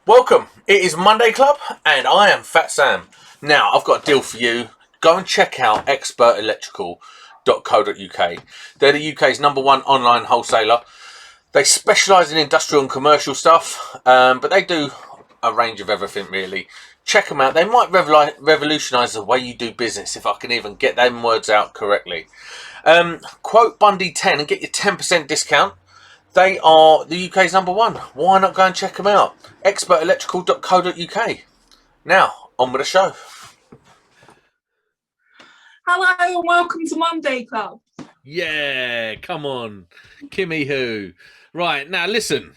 Welcome. It is Monday Club, and I am Fat Sam. Now, I've got a deal for you. Go and check out expertelectrical.co.uk. They're the UK's #1 online wholesaler. They specialise in industrial and commercial stuff, but they do a range of everything, really. Check them out. They might revolutionise the way you do business, if I can even get them words out correctly. Quote Bundy10 and get your 10% discount. They are the UK's #1. Why not go and check them out? expertelectrical.co.uk. Now, on with the show. Hello and welcome to Monday Club. Yeah, come on. Kimmy who. Right, now listen.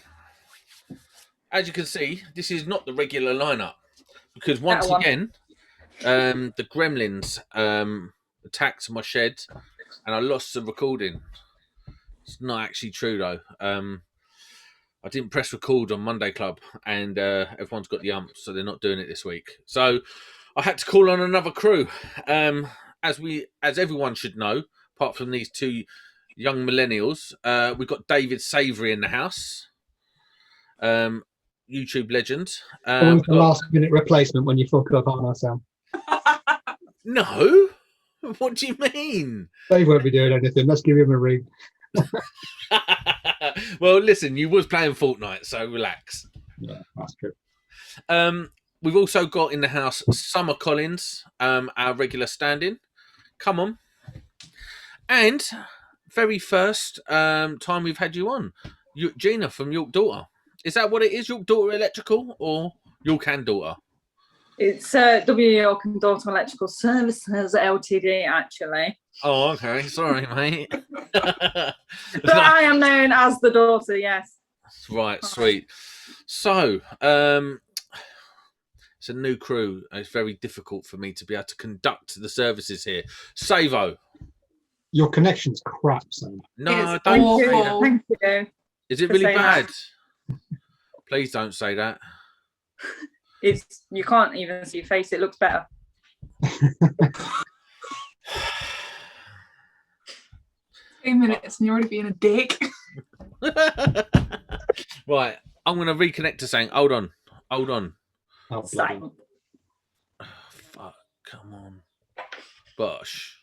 As you can see, this is not the regular lineup. Because once again, the gremlins attacked my shed and I lost the recording. It's not actually true though. I didn't press record on Monday Club, and everyone's got the ump, so they're not doing it this week. So I had to call on another crew. As everyone should know, apart from these two young millennials, we've got David Savoury in the house, YouTube legend. Always the last-minute replacement when you fuck up, aren't I, Sam? No. What do you mean? Dave won't be doing anything. Let's give him a ring. Well, listen, you was playing Fortnite, so relax. Yeah, that's true. We've also got in the house Summer Collins, our regular stand-in. Come on. And very first time we've had you on, Gina from York Daughter. Is that what it is, York Daughter Electrical or York and Daughter? It's W York and Daughter Electrical Services Ltd, actually. Oh, okay. Sorry, mate. But I am known as the daughter, yes. Right, sweet. So, it's a new crew. It's very difficult for me to be able to conduct the services here. Savo. Your connection's crap, Sam. No, It's don't awful. say that. Thank you. Is it for really saying bad? that. Please don't say that. You can't even see your face. It looks better. 2 minutes and you're already being a dick. Right, I'm going to reconnect to saying, hold on. Oh, bloody. Same. Oh, fuck, come on. Bosh.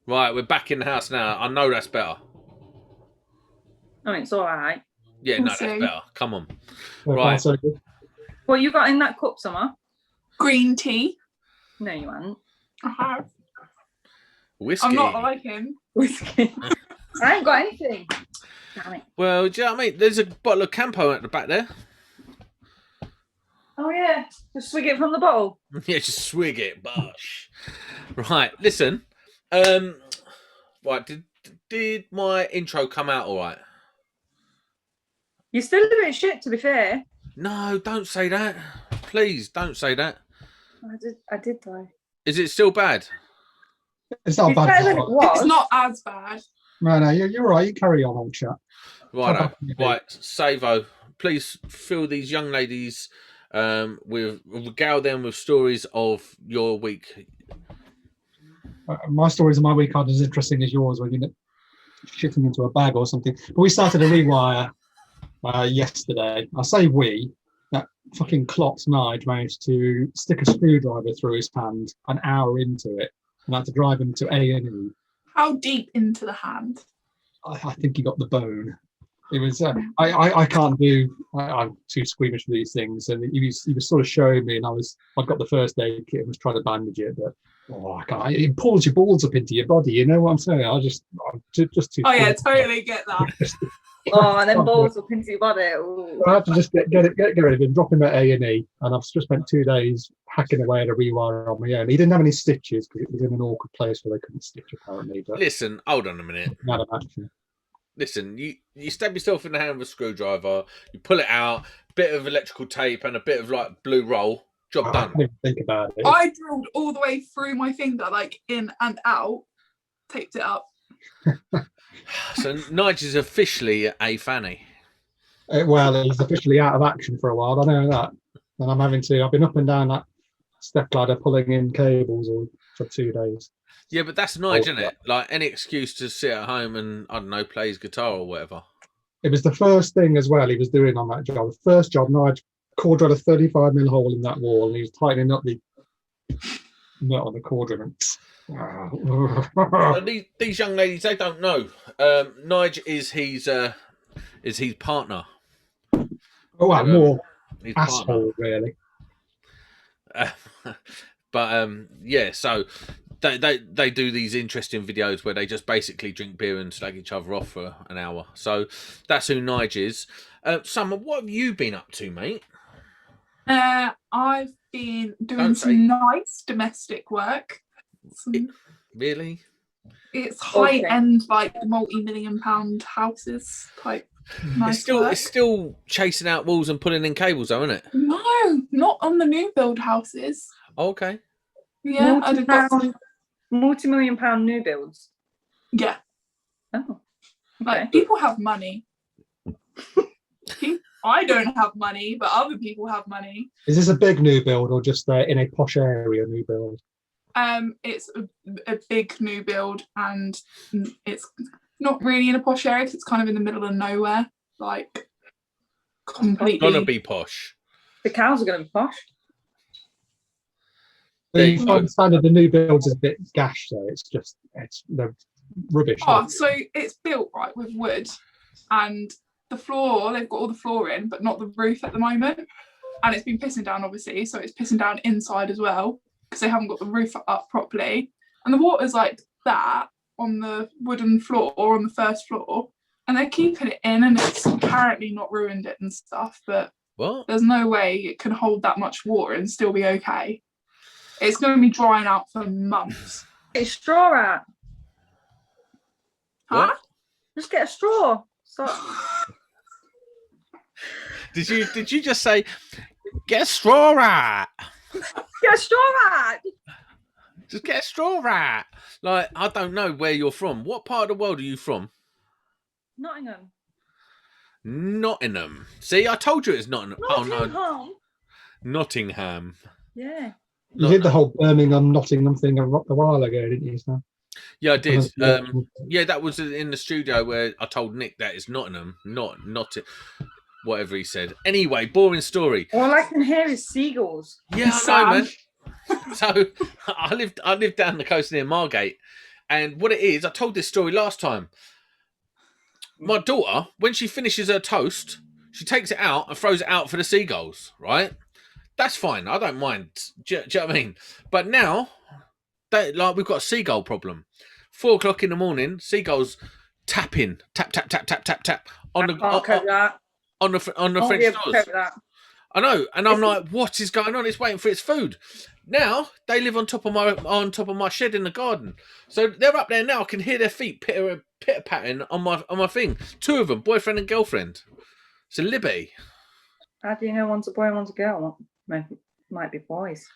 Right, we're back in the house now. I know that's better. I mean, it's all right. Yeah, no, that's Okay. better. Come on. Okay, Right. so good. What you got in that cup, Summer? Green tea. No, you haven't. I have. Whiskey. I'm not like him. Whiskey. I ain't got anything. Damn it. Well, do you know what I mean? There's a bottle of Campo at the back there. Oh, yeah. Just swig it from the bottle. Yeah, just swig it, bosh. Right, listen. Right, did my intro come out all right? You're still a bit shit, to be fair. No, don't say that. Please, don't say that. I did though. Is it still bad? It's not It's bad. better than it was. It's not as bad. No, you're all right. You carry on, old chap. Right, Savo, please fill these young ladies regale them with stories of your week. My stories of my week aren't as interesting as yours when you're shitting into a bag or something. But we started a rewire yesterday. I say we. That fucking Klotz Nige managed to stick a screwdriver through his hand an hour into it, and I had to drive him to A&E. How deep into the hand? I think he got the bone. It was. I can't do. I'm too squeamish for these things, and he was sort of showing me, and I got the first aid kit and was trying to bandage it, but I can't. It pulls your balls up into your body. You know what I'm saying? I'm just too. Oh yeah, totally get that. Oh, and then balls up into your body. Ooh. I had to just get rid of him, drop him at A&E, and I've just spent 2 days hacking away at a rewire on my own. He didn't have any stitches because it was in an awkward place where they couldn't stitch apparently. But Listen, hold on a minute. out of action. Listen, you stab yourself in the hand with a screwdriver, you pull it out, bit of electrical tape and a bit of like blue roll, job I done. can't even think about it. I drilled all the way through my finger, like in and out, taped it up. So Nige is officially a fanny. Well, he's officially out of action for a while. I know that, and I've been up and down that step ladder pulling in cables all for 2 days. Yeah, but that's Nige, isn't it? Like any excuse to sit at home and, I don't know, play his guitar or whatever. It was the first thing as well he was doing on that job. The first job, Nige core drilled a 35mm hole in that wall, and he was tightening up the nut on the core drill. So these young ladies, they don't know. Nige is his partner. Oh, well, more His asshole, really. But yeah, so they do these interesting videos where they just basically drink beer and slag each other off for an hour. So that's who Nige is. Summer, what have you been up to, mate? I've been doing some nice domestic work. Really? It's high-end, like multi-million-pound houses type. Nice it's still chasing out walls and pulling in cables, though, isn't it? No, not on the new build houses. Oh, okay. Yeah, multi-million-pound new builds. Yeah. Oh, okay. Like people have money. I don't have money, but other people have money. Is this a big new build or just in a posh area new build? It's a big new build, and it's not really in a posh area because it's kind of in the middle of nowhere, like completely. It's gonna be posh. The cows are gonna be posh. The standard, the new builds is a bit gash, though. It's they're rubbish. Oh, so it's built right with wood, and the floor, they've got all the floor in, but not the roof at the moment. And it's been pissing down, obviously, so it's pissing down inside as well because they haven't got the roof up properly. And the water's like that on the wooden floor or on the first floor, and they're keeping it in, and it's apparently not ruined it and stuff, but there's no way it can hold that much water and still be okay. It's going to be drying out for months. Get a straw out. Huh? Just get a straw. So... Did you just say get a straw rat? Get a straw rat. Just get a straw rat. Like, I don't know where you're from. What part of the world are you from? Nottingham. Nottingham. See, I told you it's Nottingham. Nottingham. Oh no, Nottingham. Yeah. You did the whole Birmingham Nottingham thing a while ago, didn't you? So? Yeah, I did. Yeah, that was in the studio where I told Nick that it's Nottingham, not whatever he said. Anyway, boring story. All I can hear is seagulls. Yeah, I know, man. So I lived down the coast near Margate, and what it is, I told this story last time. My daughter, when she finishes her toast, she takes it out and throws it out for the seagulls. Right? That's fine. I don't mind. Do you know what I mean? But now, we've got a seagull problem. 4 o'clock in the morning, seagulls tapping, tap on the French doors. I know, and I'm like, what is going on? It's waiting for its food. Now they live on top of my shed in the garden, so they're up there now. I can hear their feet pitter patting on my thing. 2 of them, boyfriend and girlfriend. It's a Libby. How do you know one's a boy and one's a girl? Might be boys.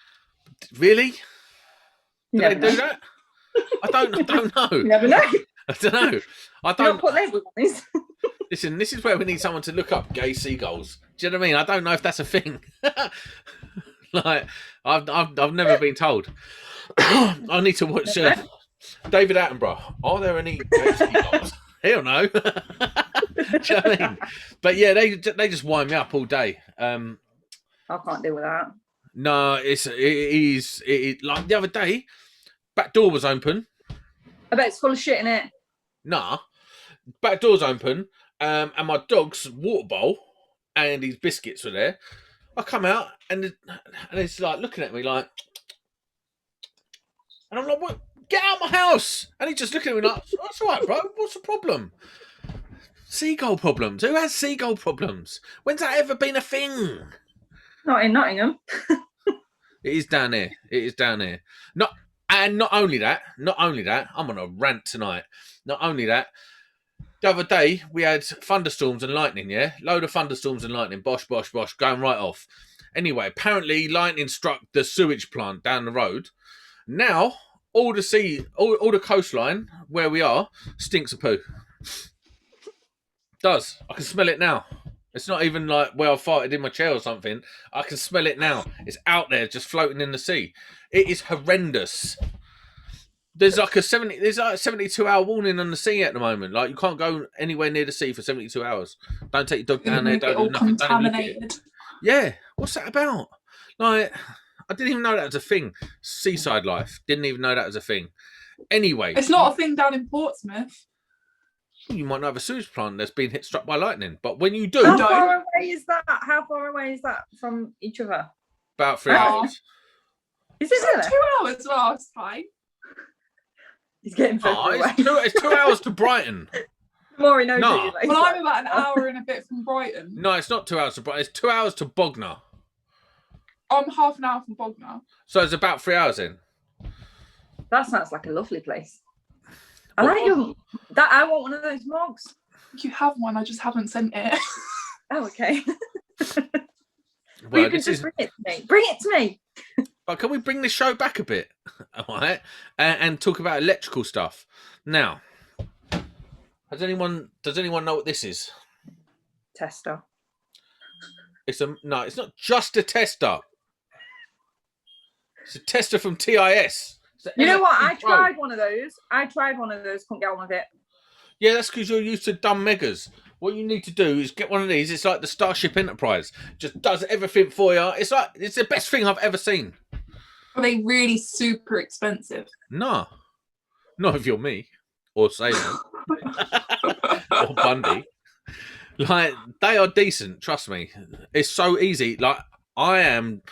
Really? Do they do that? I don't know. You never know. I don't know. I don't put labels on these. Listen, this is where we need someone to look up gay seagulls. Do you know what I mean? I don't know if that's a thing. Like, I've never been told. I need to watch David Attenborough. Are there any gay seagulls? Hell no. Do you know what I mean? But yeah, they just wind me up all day. I can't deal with that. No, it is like the other day, back door was open. I bet it's full of shit in it. Nah, back door's open, and my dog's water bowl and his biscuits were there. I come out and it's like looking at me like, and I'm like, "What? Get out of my house!" And he's just looking at me like, "That's all right, bro. What's the problem?" Seagull problems. Who has seagull problems? When's that ever been a thing? Not in Nottingham. It is down here. It is down here. Not only that, I'm on a rant tonight. Not only that, the other day we had thunderstorms and lightning, yeah? Load of thunderstorms and lightning, bosh, going right off. Anyway, apparently lightning struck the sewage plant down the road. Now, all the coastline where we are stinks of poo. Does. I can smell it now. It's not even like where I farted in my chair or something. I can smell it now. It's out there, just floating in the sea. It is horrendous. There's like a 72-hour warning on the sea at the moment. Like you can't go anywhere near the sea for 72 hours. Don't take your dog down there. Don't do nothing. Don't even look at it. Yeah, what's that about? Like, I didn't even know that was a thing. Seaside life. Didn't even know that was a thing. Anyway, it's not a thing down in Portsmouth. You might not have a sewage plant that's been struck by lightning, but when you do, how far away is that? How far away is that from each other? About 3 hours. Is it really? 2 hours? Well, it's fine. He's getting further away. It's 2 hours to Brighton. More knows No. Well, I'm about an hour and a bit from Brighton. No, it's not 2 hours to Brighton. It's 2 hours to Bognor. I'm half an hour from Bognor. So it's about 3 hours in. That sounds like a lovely place. I like you. I want one of those mugs. You have one, I just haven't sent it. Oh, okay. Well, you can just bring it to me. Bring it to me. But can we bring this show back a bit? All right. And talk about electrical stuff. Now, does anyone know what this is? Tester. No, it's not just a tester. It's a tester from TIS. You know what? I tried one of those. Couldn't get on with it. Yeah, that's because you're used to dumb megas. What you need to do is get one of these. It's like the Starship Enterprise. Just does everything for you. It's the best thing I've ever seen. Are they really super expensive? No. Not if you're me. Or Savo. Or Bundy. Like, they are decent, trust me. It's so easy. Like, I'm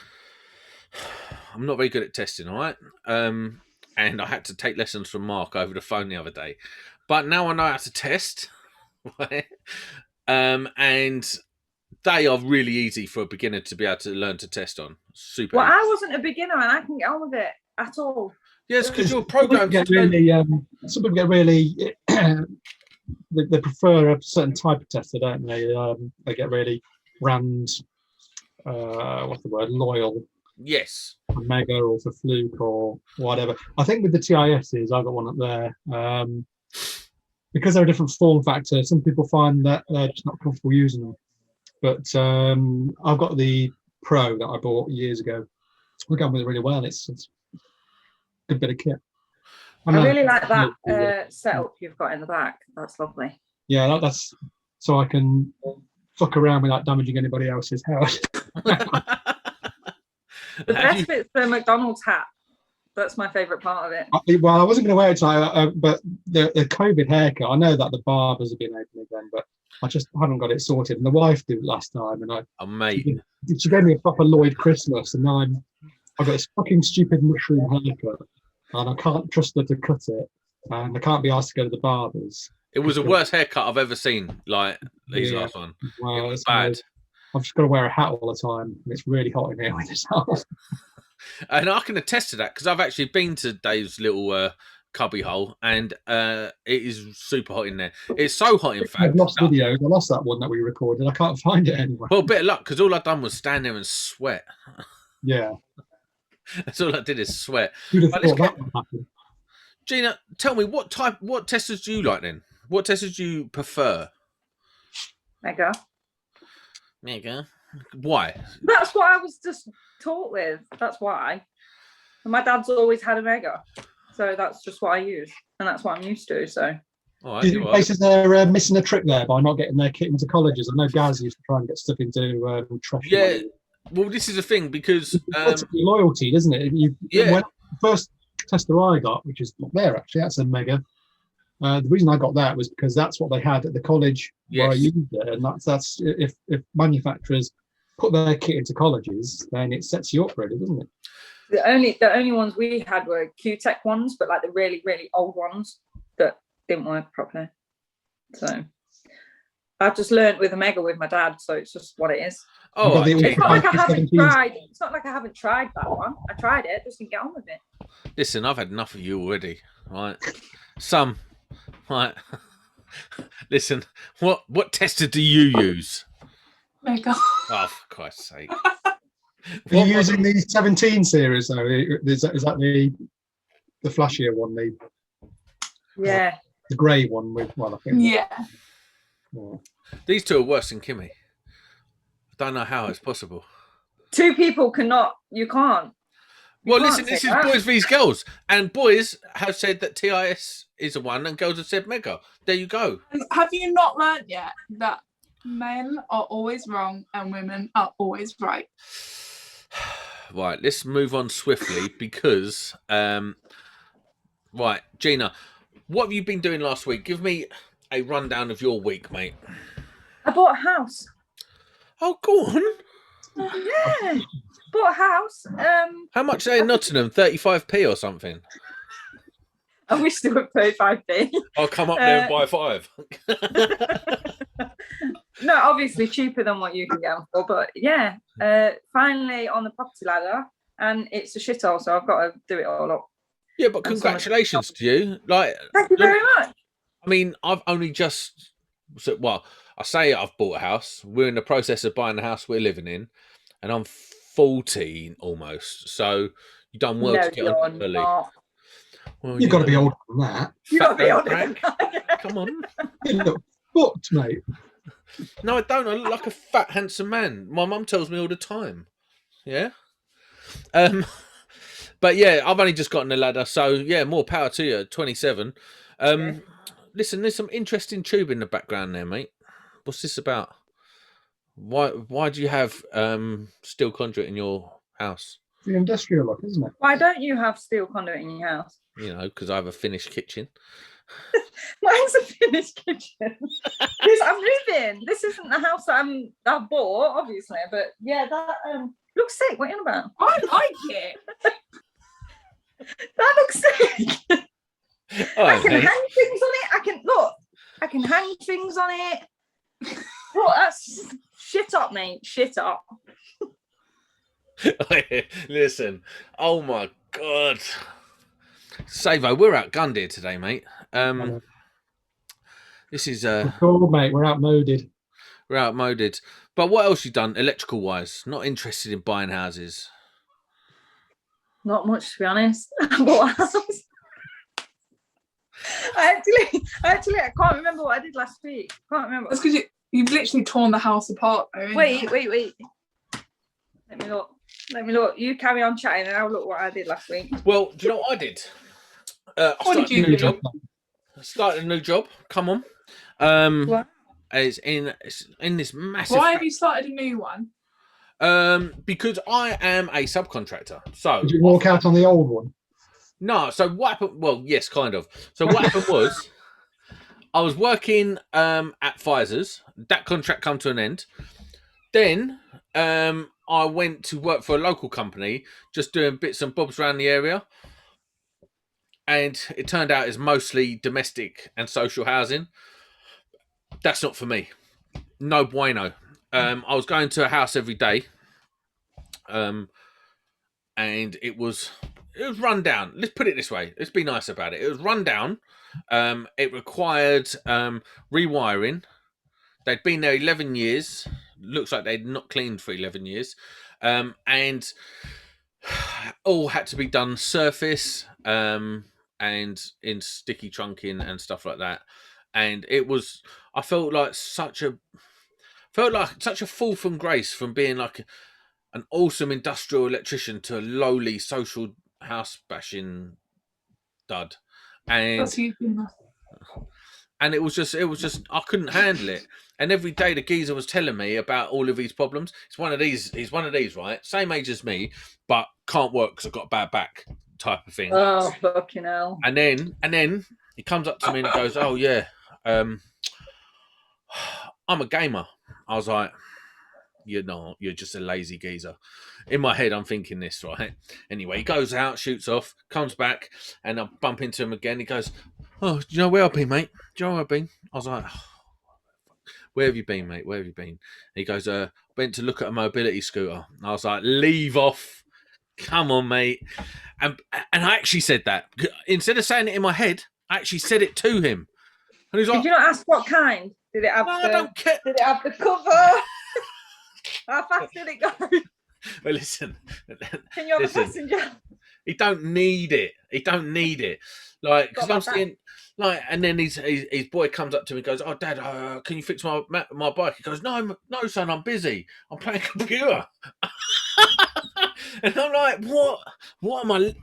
not very good at testing, all right? And I had to take lessons from Mark over the phone the other day. But now I know how to test. Right? And they are really easy for a beginner to be able to learn to test on. Super. Well, easy. I wasn't a beginner and I couldn't get on with it at all. Yes, because you're programmed. Some people get really they prefer a certain type of tester, don't they? They get really brand what's the word, loyal. Yes. For Mega or for Fluke or whatever. I think with the TISs, I've got one up there. Because they're a different form factor, some people find that they're just not comfortable using them. But I've got the Pro that I bought years ago. We're going with it really well. It's a good bit of kit. I really like that setup you've got in the back. That's lovely. Yeah, that's so I can fuck around without damaging anybody else's house. The best bit's the McDonald's hat. That's my favourite part of it. Well, I wasn't going to wear it tonight, but the COVID haircut, I know that the barbers have been open again, but I just haven't got it sorted. And the wife did it last time, and mate. She gave me a proper Lloyd Christmas, and now I've got this fucking stupid mushroom haircut, and I can't trust her to cut it, and I can't be asked to go to the barbers. It was the worst haircut I've ever seen, like these last one. Well, it was bad. I've just got to wear a hat all the time, and it's really hot in here with this house. And I can attest to that because I've actually been to Dave's little cubby hole, and it is super hot in there. It's so hot, in fact. I've lost videos. I lost that one that we recorded. I can't find it anywhere. Well, bit of luck because all I've done was stand there and sweat. Yeah. That's all I did is sweat. Who'd have thought that would happen? Gina, tell me what testers do you like then? What testers do you prefer? Mega. Why? That's what I was just taught with. That's why. And my dad's always had a Mega. So that's just what I use. And that's what I'm used to. So. All right, do you think places they're missing a trick there by not getting their kit into colleges? I know Gaz used to try and get stuff into trash. Yeah. Well, this is the thing because loyalty, doesn't it? When the first tester I got, which is not there actually, that's a Mega. The reason I got that was because that's what they had at the college where I used it, and that's if manufacturers put their kit into colleges, then it sets you up really, doesn't it? The only ones we had were Q-Tech ones, but like the really, really old ones that didn't work properly. So I've just learned with a Mega with my dad, so it's just what it is. Oh, it's not like I haven't tried. It's not like I haven't tried that one. I tried it, just didn't get on with it. Listen, I've had enough of you already, right? Right. Listen, what tester do you use? Mega. Oh, for Christ's sake. Are you using the 17 series though? Is that the flashier one? Yeah. The grey one with, well, I think. Yeah. These two are worse than Kimmy. Don't know how it's possible. 2 people cannot. You can't. Well, listen, this is boys vs girls, and boys have said that TIS is a one, and girls have said mega. There you go. Have you not learnt yet that men are always wrong and women are always right? Right, let's move on swiftly because, right, Gina, what have you been doing last week? Give me a rundown of your week, mate. I bought a house. Oh, go on. Yeah, bought a house. How much are they in Nottingham? 35p or something? I wish they were 35p. I'll come up there and buy 5. No, obviously cheaper than what you can get them for, but yeah, finally on the property ladder, and it's a shithole, so I've got to do it all up. Yeah, but congratulations to you. Like, thank you very much. I mean, I've only just, well, I say I've bought a house. We're in the process of buying the house we're living in, and I'm 14 almost. So you've done well to get on early. Well, you've got to be older than that. You've got to be older than that. Come on. You look booked, mate. No, I don't. I look like a fat, handsome man. My mum tells me all the time. Yeah. But yeah, I've only just gotten the ladder, so yeah, more power to you. 27. Listen, there's some interesting tube in the background there, mate. What's this about? Why do you have steel conduit in your house? The industrial look, isn't it? Why don't you have steel conduit in your house? You know, because I have a finished kitchen. Mine's a finished kitchen. Because I'm moving. This isn't the house that I've bought, obviously, but yeah, that looks sick. What are you on about? I like it. That looks sick. I can hang things on it. I can hang things on it. Look, that's shit up, mate. Shit up. Listen, oh my god, Savo, we're outgunned here today, mate. This is cool, mate. We're outmoded. We're outmoded. But what else you done electrical wise? Not interested in buying houses. Not much, to be honest. I bought a house. I can't remember what I did last week. Can't remember. That's because you've literally torn the house apart. Though, wait. Let me look. You carry on chatting and I'll look what I did last week. Well, do you know what I did? What did you do? I started a new job. Come on. What? It's in this massive. Why have you started a new one? Because I am a subcontractor. So did you walk out on the old one? No. So what happened? Well, yes, kind of. So what happened was, I was working at Pfizer's. That contract come to an end. Then I went to work for a local company, just doing bits and bobs around the area. And it turned out it's mostly domestic and social housing. That's not for me. No bueno. I was going to a house every day. And it was run down. Let's put it this way. Let's be nice about it. It was run down. It required rewiring. They'd been there 11 years. Looks like they'd not cleaned for 11 years. And all had to be done surface and in sticky trunking and stuff like that. And it was, I felt like such a fall from grace from being like an awesome industrial electrician to a lowly social house bashing dud. And it was just I couldn't handle it. And every day the geezer was telling me about all of these problems. He's one of these, right? Same age as me, but can't work because I've got a bad back type of thing. Oh, fucking hell. And then he comes up to me and he goes, "Oh yeah, I'm a gamer." I was like, "You're not. You're just a lazy geezer." In my head, I'm thinking this, right? Anyway, he goes out, shoots off, comes back, and I bump into him again. He goes, "Oh, do you know where I've been, mate? Do you know where I've been?" I was like, oh, "Where have you been, mate? Where have you been?" And he goes, "Went to look at a mobility scooter." And I was like, "Leave off. Come on, mate." And I actually said that. Instead of saying it in my head, I actually said it to him. And he's like, "Did you not ask what kind? Did it have I don't care. Did it have the cover? How fast did it go? Well, listen. Can you have a passenger?" He don't need it. He don't need it. Like, because I'm seeing, like, and then his boy comes up to me and goes, "Oh, Dad, can you fix my bike?" He goes, "No, son, I'm busy. I'm playing computer." And I'm like, what am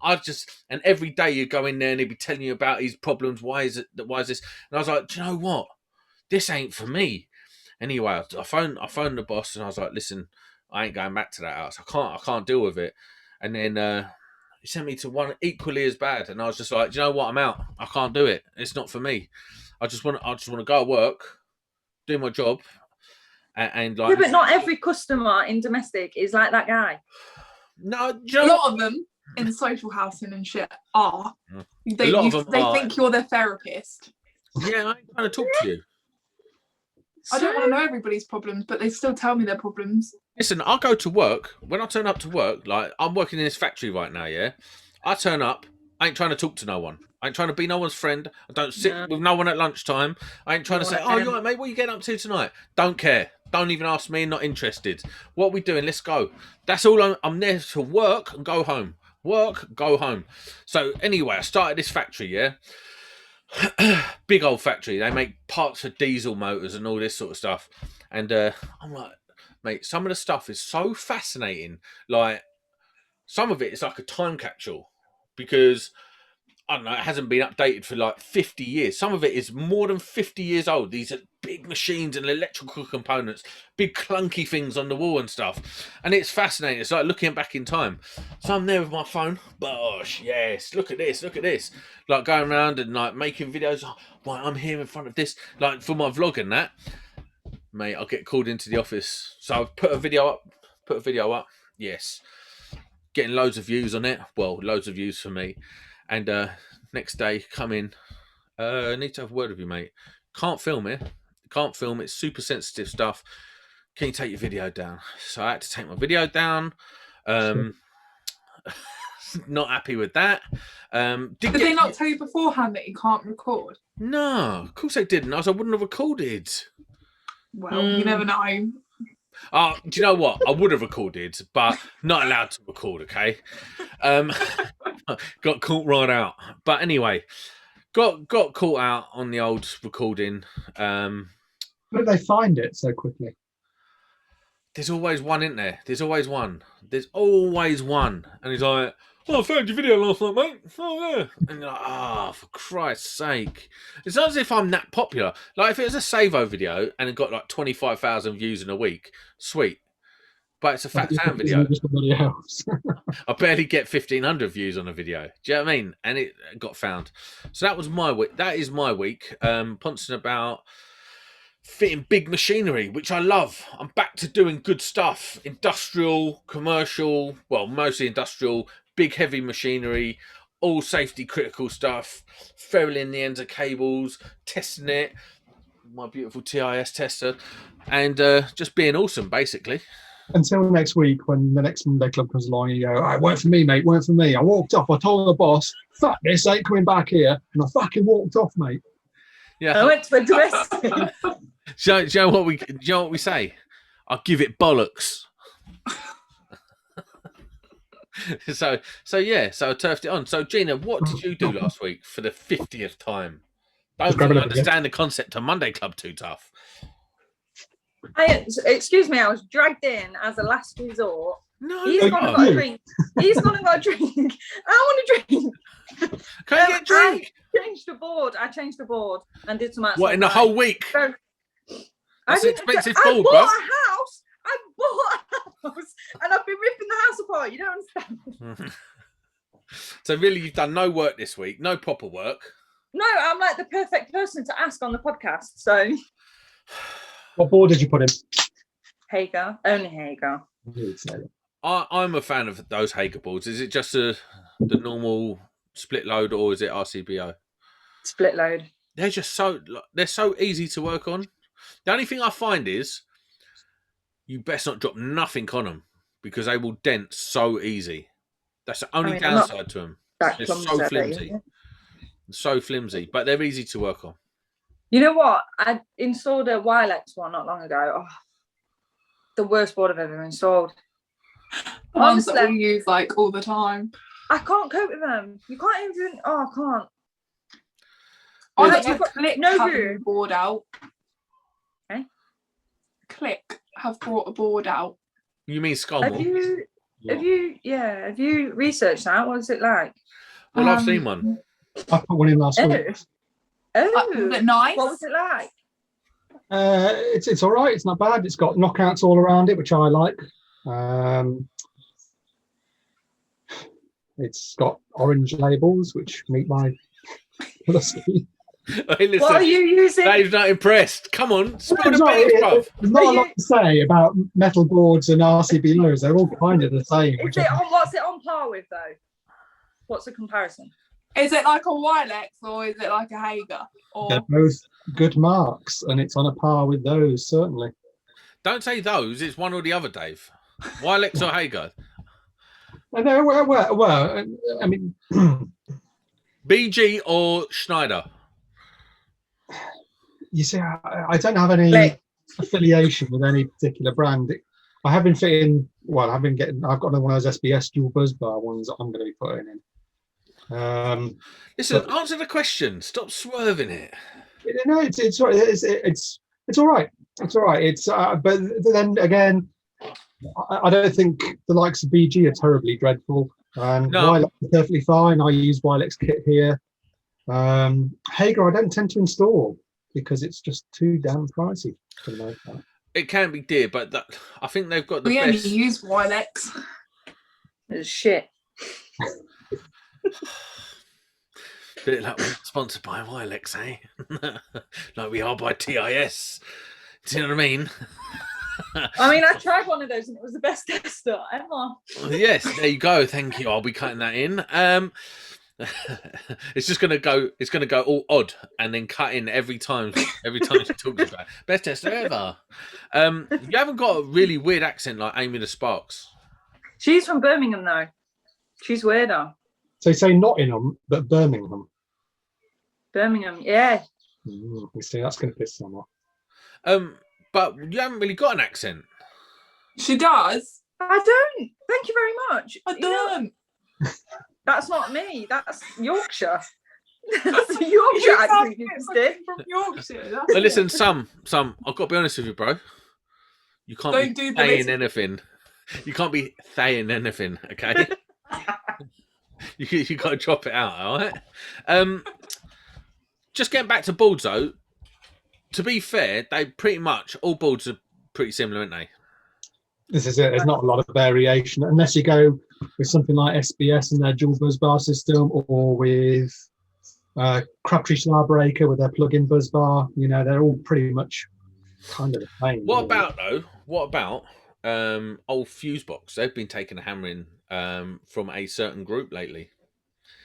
I just, and every day you go in there and he'd be telling you about his problems. Why is this? And I was like, do you know what? This ain't for me. Anyway, I phoned the boss and I was like, listen, I ain't going back to that house. I can't deal with it. And then he sent me to one equally as bad. And I was just like, do you know what? I'm out. I can't do it. It's not for me. I just want to go to work, do my job. And like, yeah, but not every customer in domestic is like that guy. No, a lot of them in social housing and shit are. They think you're their therapist. Yeah, I ain't trying to talk to you. I don't want to know everybody's problems, but they still tell me their problems. Listen, I'll go to work. When I turn up to work, like I'm working in this factory right now, yeah? I turn up, I ain't trying to talk to no one. I ain't trying to be no one's friend. I don't sit with no one at lunchtime. I ain't trying to say, "Oh, you all right, mate? What are you getting up to tonight?" Don't care. Don't even ask me. Not interested. What are we doing? Let's go. That's all. I'm there to work and go home. Work, go home. So anyway, I started this factory, yeah? Big old factory. They make parts for diesel motors and all this sort of stuff. And I'm like, mate, some of the stuff is so fascinating. Like, some of it is like a time capsule because, I don't know, it hasn't been updated for like 50 years. Some of it is more than 50 years old. These are big machines and electrical components, big clunky things on the wall and stuff. And it's fascinating. It's like looking back in time. So I'm there with my phone. Bosh, yes, look at this, look at this. Like going around and like making videos. Oh, well, I'm here in front of this, like for my vlog and that. Mate, I'll get called into the office. So I've put a video up. Yes. Getting loads of views on it. Well, loads of views for me. And next day, come in. I need to have a word with you, mate. Can't film it. Can't film it. Super sensitive stuff. Can you take your video down? So I had to take my video down. Not happy with that. Did they not tell you beforehand that you can't record? No, of course they didn't. I wouldn't have recorded. Well, you never know. Do you know what? I would have recorded, but not allowed to record, okay? Got caught right out. But anyway, got caught out on the old recording. Where did they find it so quickly? There's always one, isn't there? There's always one. There's always one. And he's like, "Oh, I found your video last night, mate. Oh, yeah." And you're like, "Oh, for Christ's sake." It's not as if I'm that popular. Like, if it was a Savo video and it got like 25,000 views in a week, sweet. But it's a Fat Sam video. I barely get 1,500 views on a video. Do you know what I mean? And it got found. So that was my week. That is my week. Poncing about fitting big machinery, which I love. I'm back to doing good stuff. Industrial, commercial, well, mostly industrial, big heavy machinery, all safety critical stuff, ferruling the ends of cables, testing it, my beautiful TIS tester, and just being awesome, basically. Until next week, when the next Monday Club comes along, you go, "All right, work for me, mate, work for me." I walked off. I told the boss, "Fuck this, I ain't coming back here," and I fucking walked off, mate. Yeah, I went to a domestic. Do you know what we say? I'll give it bollocks. So yeah, so I turfed it on. So Gina, what did you do last week for the 50th time? Don't understand the concept of Monday Club too tough. Excuse me, I was dragged in as a last resort. No, he's gone and got a drink. He's gone and got a drink. I want a drink. Can I get a drink? I changed the board and did some outside. What, in the whole week? So, That's an expensive board, I bro. I bought a house and I've been ripping the house apart. You don't understand. So really, you've done no work this week, no proper work. No, I'm like the perfect person to ask on the podcast. So, what board did you put in? Hager, only Hager. I'm a fan of those Hager boards. Is it just the normal split load, or is it RCBO? Split load. They're so easy to work on. The only thing I find is you best not drop nothing on them because they will dent so easy. That's the only downside to them. They're so flimsy. So flimsy, but they're easy to work on. You know what? I installed a Wilex one not long ago. Oh, the worst board I've ever installed. The ones that Honestly. we use like all the time. I can't cope with them. You can't even. Oh, I can't. I Yeah, had you've to got Click no having room. a board out. Eh? Click have brought a board out. You mean Have Skullmore? have you researched that? What's it like? Well, I've seen one. I put one in last week. Oh, Was it nice? what was it like? It's all right. It's not bad. It's got knockouts all around it, which I like. It's got orange labels, which meet my colour scheme. Hey, listen, What are you using? Dave's not impressed. Come on, spill the There's beans, bruv. not a lot to say about metal boards and RCBOs. They're all kind of the same. What's it on par with though? What's the comparison? Is it like a Wilex or is it like a Hager? Or They're both good marks, and it's on a par with those, certainly. Don't say those. It's one or the other, Dave. Wilex or Hager? Well, I mean, BG or Schneider? you see, I don't have any Click. affiliation with any particular brand. I have been fitting. Well, I've got one of those SBS dual buzz bar ones that I'm going to be putting in. Listen, answer the question. Stop swerving it. No, it's all right. It's all right. It's all right. It's but then again, I don't think the likes of BG are terribly dreadful. And No. Wilex is perfectly fine. I use Wilex kit here. Hager, I don't tend to install because it's just too damn pricey for the most part. It can be dear, but I think they've got the we only best. use Wilex. It's shit. Bit like we're sponsored by Wilex, eh? Like we are by TIS. Do you know what I mean? I mean, I tried one of those and it was the best tester ever. Yes, there you go. Thank you. I'll be cutting that in. It's just gonna go. It's gonna go all odd and then cut in every time. Every time she talks about it. Best tester ever. You haven't got a really weird accent like Amy the Sparks. She's from Birmingham though. She's weirder. So you say Nottingham, but Birmingham. Birmingham, yeah. You see, that's going to piss someone off. But you haven't really got an accent. She does. I don't. Thank you very much. I You know, don't. that's not me. That's Yorkshire. That's a Yorkshire accent you just did. From Yorkshire. But listen, some. I've got to be honest with you, bro. You can't Don't be do the saying list. anything. You can't be saying anything, okay? you got to drop it out, all right? Just getting back to boards, though. To be fair, they pretty much all boards are pretty similar, aren't they? This is it. There's not a lot of variation unless you go with something like SBS and their dual buzz bar system, or with Crabtree Slarbreaker with their plug-in buzz bar. You know, they're all pretty much kind of the same. What really. about though? What about old fuse box? They've been taking a hammering from a certain group lately.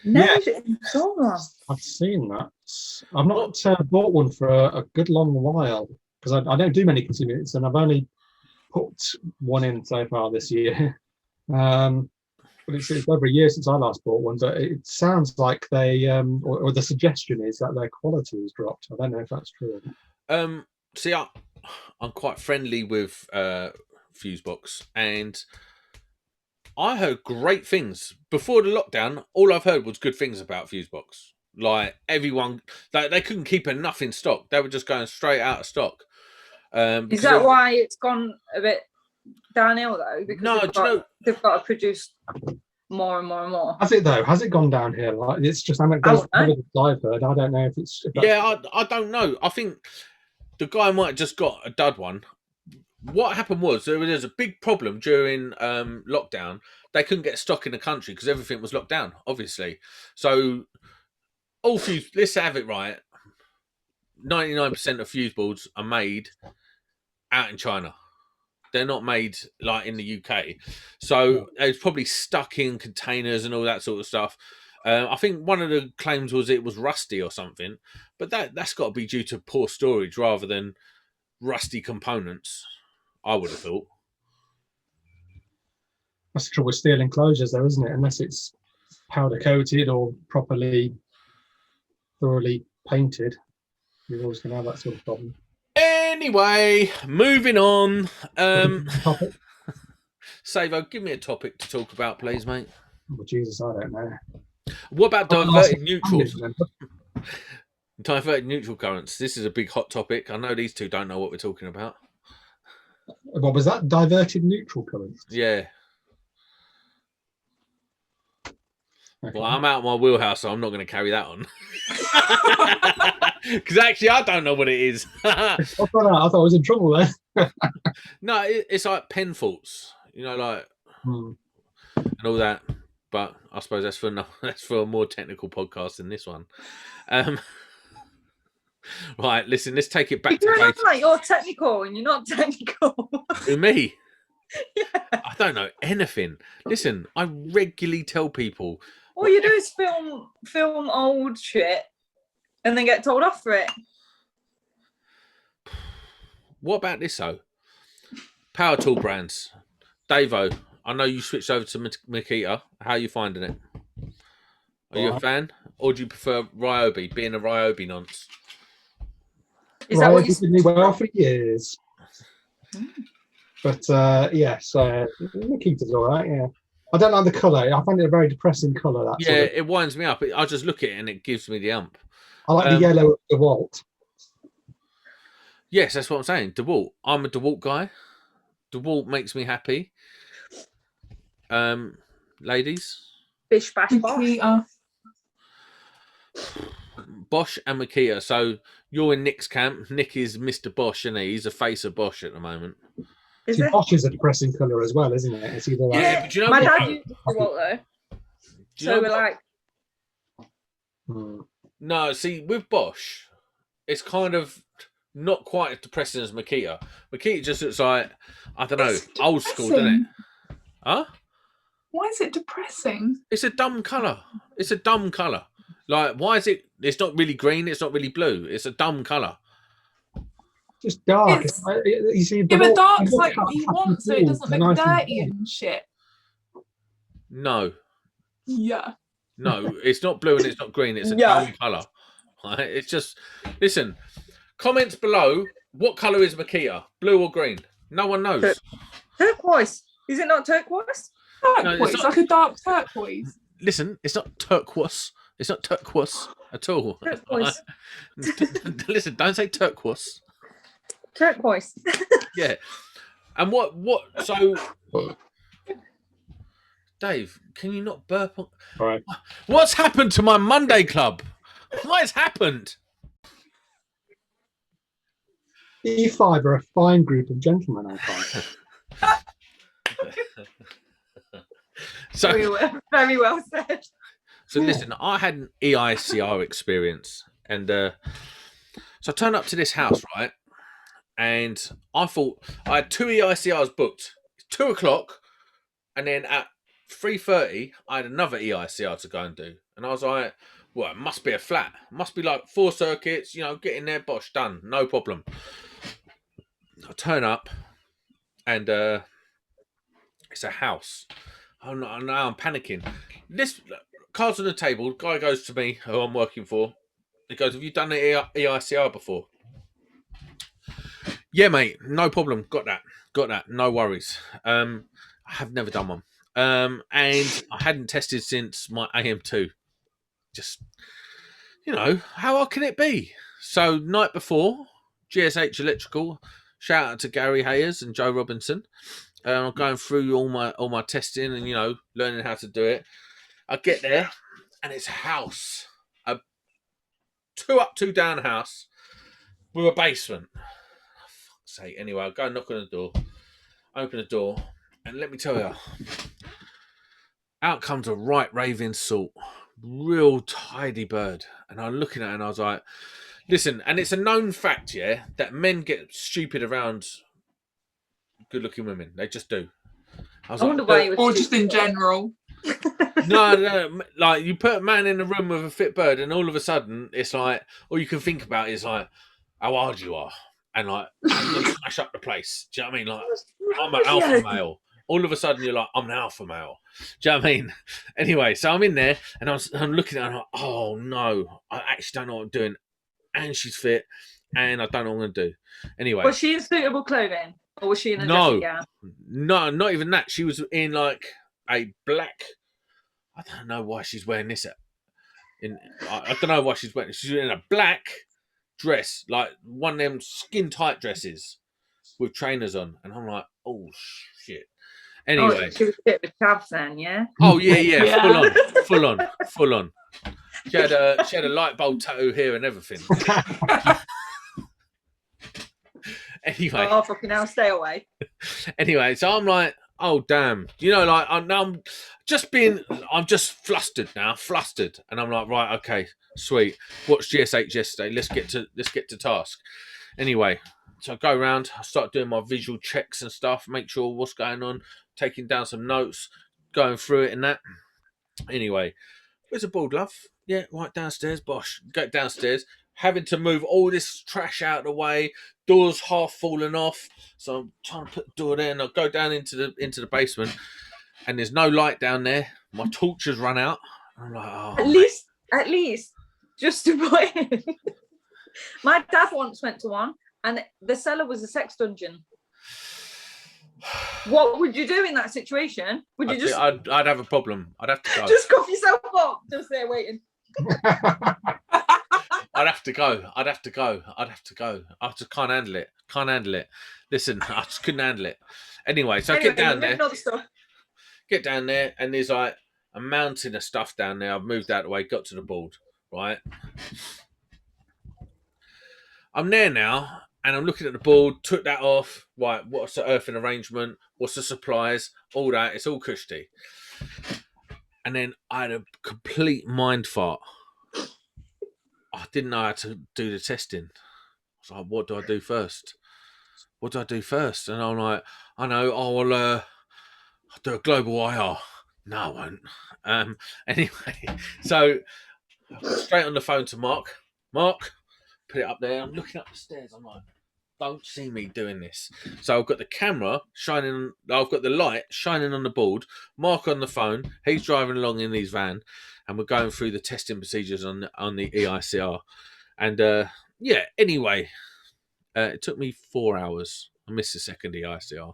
No, Yeah. so I've seen that. I've not bought one for a good long while because I don't do many consumer units, and I've only put one in so far this year. But it's over a year since I last bought one. But it sounds like they, or the suggestion is that their quality has dropped. I don't know if that's true. See, I'm quite friendly with Fusebox, and I heard great things before the lockdown. All I've heard was good things about Fusebox. Like everyone, they couldn't keep enough in stock. They were just going straight out of stock. is that why it's gone a bit downhill though? Because No, they've got to produce more and more and more. Has it though? Has it gone downhill? Like, it's just anecdotal evidence I've heard. I don't know if it's. If I don't know. I think the guy might have just got a dud one. What happened was there was a big problem during lockdown. They couldn't get stock in the country because everything was locked down, obviously. So all fuse, let's have it right. 99% of fuse boards are made out in China. They're not made like in the UK. So it's probably stuck in containers and all that sort of stuff. I think one of the claims was it was rusty or something, but that's got to be due to poor storage rather than rusty components, I would have thought. That's the trouble with steel enclosures, though, isn't it? Unless it's powder coated or properly, thoroughly painted, you're always going to have that sort of problem. Anyway, moving on. Topic. Savo, give me a topic to talk about, please, mate. Oh, Jesus, I don't know. What about diverted neutrals? Remember? Diverted neutral currents. This is a big hot topic. I know these two don't know what we're talking about. What was that? Diverted neutral currents? Yeah. Okay. Well, I'm out of my wheelhouse, so I'm not going to carry that on. Because actually, I don't know what it is. I thought I was in trouble there. No, it's like pen faults, you know, like and all that. But I suppose that's for a more technical podcast than this one. Right, listen, let's take it back to basics. Like you're technical and you're not technical. Who, me? Yeah. I don't know anything. Listen, I regularly tell people. All you do is film old shit and then get told off for it. What about this though? Power tool brands. Davo, I know you switched over to Makita. How are you finding it? Are you a fan? Or do you prefer Ryobi, being a Ryobi nonce? Is that what you did me well for years? But yes, Makita's all right. Yeah, I don't like the colour. I find it a very depressing colour. Yeah, it winds me up. I just look at it and it gives me the ump. I like the yellow of DeWalt. Yes, that's what I'm saying. DeWalt. I'm a DeWalt guy. DeWalt makes me happy. Ladies? Bish bash bosh. Bosch and Makita. So you're in Nick's camp. Nick is Mr. Bosch, and he's a face of Bosch at the moment. See, Bosch is a depressing colour as well, isn't it? It's either like... Yeah, but you know my what? dad used DeWalt though. So we're like... No, see, with Bosch, it's kind of not quite as depressing as Makita. Makita just looks like, I don't know, old school, doesn't it? Huh? Why is it depressing? It's a dumb colour. It's a dumb colour. Like, why is it? It's not really green. It's not really blue. It's a dumb colour. Just dark. You see, but dark's like you want, so it doesn't look dirty and shit. No. Yeah. No, it's not blue and it's not green. It's a dumb colour. Right? It's just, listen, comments below, what colour is Makita? Blue or green? No one knows. Turquoise. Is it not turquoise? Turquoise, no, like a dark turquoise. Listen, it's not turquoise. It's not turquoise at all. Turquoise. Listen, don't say turquoise. Turquoise. Yeah. And what, so... Dave, can you not burp on... All right. What's happened to my Monday Club? What has happened? E5 are a fine group of gentlemen, I find. So, very well said. So listen, I had an EICR experience, and so I turned up to this house, right? And I thought I had 2 EICRs booked. It's 2 o'clock, and then at 3:30, I had another EICR to go and do. And I was like, well, it must be a flat. It must be like 4 circuits, you know, get in there, bosh, done, no problem. I turn up, and it's a house. Oh no, now I'm panicking. This cards on the table. Guy goes to me, who I'm working for. He goes, "Have you done the EICR before?" Yeah, mate, no problem. Got that. No worries. I have never done one. And I hadn't tested since my AM2. Just, you know, how hard can it be? So night before, GSH Electrical. Shout out to Gary Hayers and Joe Robinson. I'm going through all my testing and, you know, learning how to do it. I get there and it's a house, a 2 up, 2 down house with a basement. Oh, fuck's sake. Anyway, I go and knock on the door, open the door, and let me tell you, out comes a right raving salt, real tidy bird. And I'm looking at it and I was like, listen, and it's a known fact, yeah, that men get stupid around good-looking women. They just do. I wonder why you would, or just in general. No, like you put a man in a room with a fit bird, and all of a sudden it's like, all you can think about is like how hard you are, and like smash up the place. Do you know what I mean? Like I'm an alpha male. All of a sudden you're like, I'm an alpha male. Do you know what I mean? Anyway, so I'm in there and I'm looking at her and I'm like, oh no, I actually don't know what I'm doing, and she's fit, and I don't know what I'm gonna do. Anyway, was she in suitable clothing? Or was she in a No, dressing gown? no, not even that. She was in like a black. I don't know why she's wearing this. I don't know why she's wearing. She's in a black dress, like one of them skin tight dresses with trainers on, and I'm like, oh shit. Anyway, Oh, she was a bit of a chav then, yeah. oh yeah, Yeah. full on. She had a light bulb tattoo here and everything. Anyway, Oh, fucking hell, stay away. Anyway, so I'm like, oh damn, you know, like I'm just flustered, and I'm like, right, okay, sweet. Watched GSH yesterday. Let's get to task. Anyway, so I go around, I start doing my visual checks and stuff, make sure what's going on, taking down some notes, going through it and that. Anyway, where's a board, love? Yeah, right downstairs, bosh. Go downstairs, having to move all this trash out of the way, doors half falling off. So I'm trying to put the door there, and I'll go down into the basement, and there's no light down there. My torch has run out. I'm like, oh, at least, just to put in. My dad once went to one, and the cellar was a sex dungeon. What would you do in that situation? Would you just? I'd have a problem. I'd have to go. Just cuff yourself up, just there waiting. I'd have to go. I just can't handle it. Listen, I just couldn't handle it. Anyway, so I get down there. Get down there, and there's like a mountain of stuff down there. I've moved out of the way, got to the board, right? I'm there now, and I'm looking at the board, took that off. Right, what's the earthing arrangement? What's the supplies? All that. It's all cushy. And then I had a complete mind fart. I didn't know how to do the testing. I was like, what do I do first? And I'm like, I know, I'll do a global IR. No, I won't. Anyway, so straight on the phone to Mark. Mark, put it up there. I'm looking up the stairs. I'm like, don't see me doing this. So I've got the camera shining. I've got the light shining on the board. Mark on the phone. He's driving along in his van, and we're going through the testing procedures on the EICR. And yeah. Anyway, it took me 4 hours. I missed the second EICR.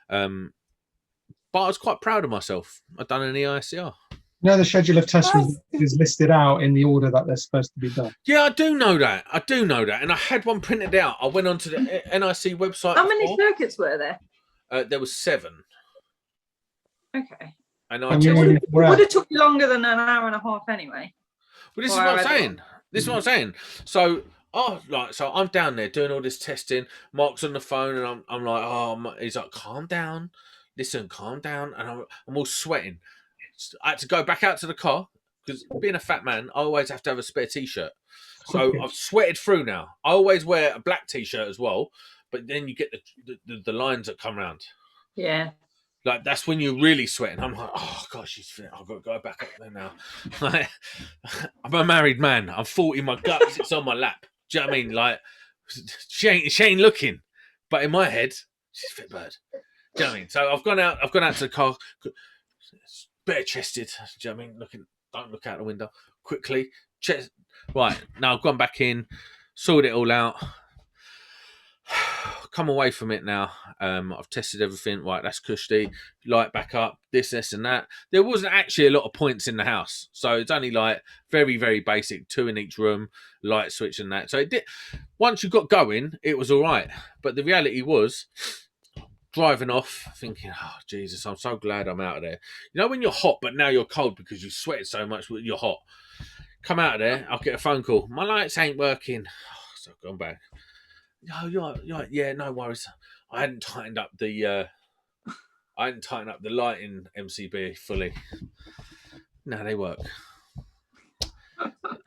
But I was quite proud of myself. I'd done an EICR. No, the schedule of tests is listed out in the order that they're supposed to be done. Yeah, I do know that. And I had one printed out. I went onto the NIC website. How many circuits were there? There was 7. Okay. And it would have took you longer than an hour and a half anyway. Well, this is what I'm saying. So, so I'm down there doing all this testing. Mark's on the phone, and I'm like, he's like, calm down. Listen, calm down. And I'm all sweating. I had to go back out to the car because being a fat man, I always have to have a spare t-shirt. So I've sweated through now. I always wear a black t-shirt as well, but then you get the lines that come around. Yeah. Like, that's when you're really sweating. I'm like, oh gosh, she's fit. I've got to go back up there now. Like, I'm a married man. I'm 40. My gut sits on my lap. Do you know what I mean? Like, she ain't looking, but in my head, she's a fit bird. Do you know what I mean? So I've gone out to the car. Bare chested, do you know what I mean? Don't look out the window quickly. Right, now I've gone back in, sorted it all out, come away from it now. I've tested everything. Right, that's cushy. Light back up, this, and that. There wasn't actually a lot of points in the house, so it's only like very, very basic, 2 in each room, light switch and that. So it did. Once you got going, it was all right. But the reality was, driving off, thinking, oh, Jesus, I'm so glad I'm out of there. You know, when you're hot, but now you're cold because you sweated so much, but you're hot. Come out of there, I'll get a phone call. My lights ain't working. So I've gone back. Oh, you're right. Yeah, no worries. I hadn't tightened up the lighting MCB fully. No, they work.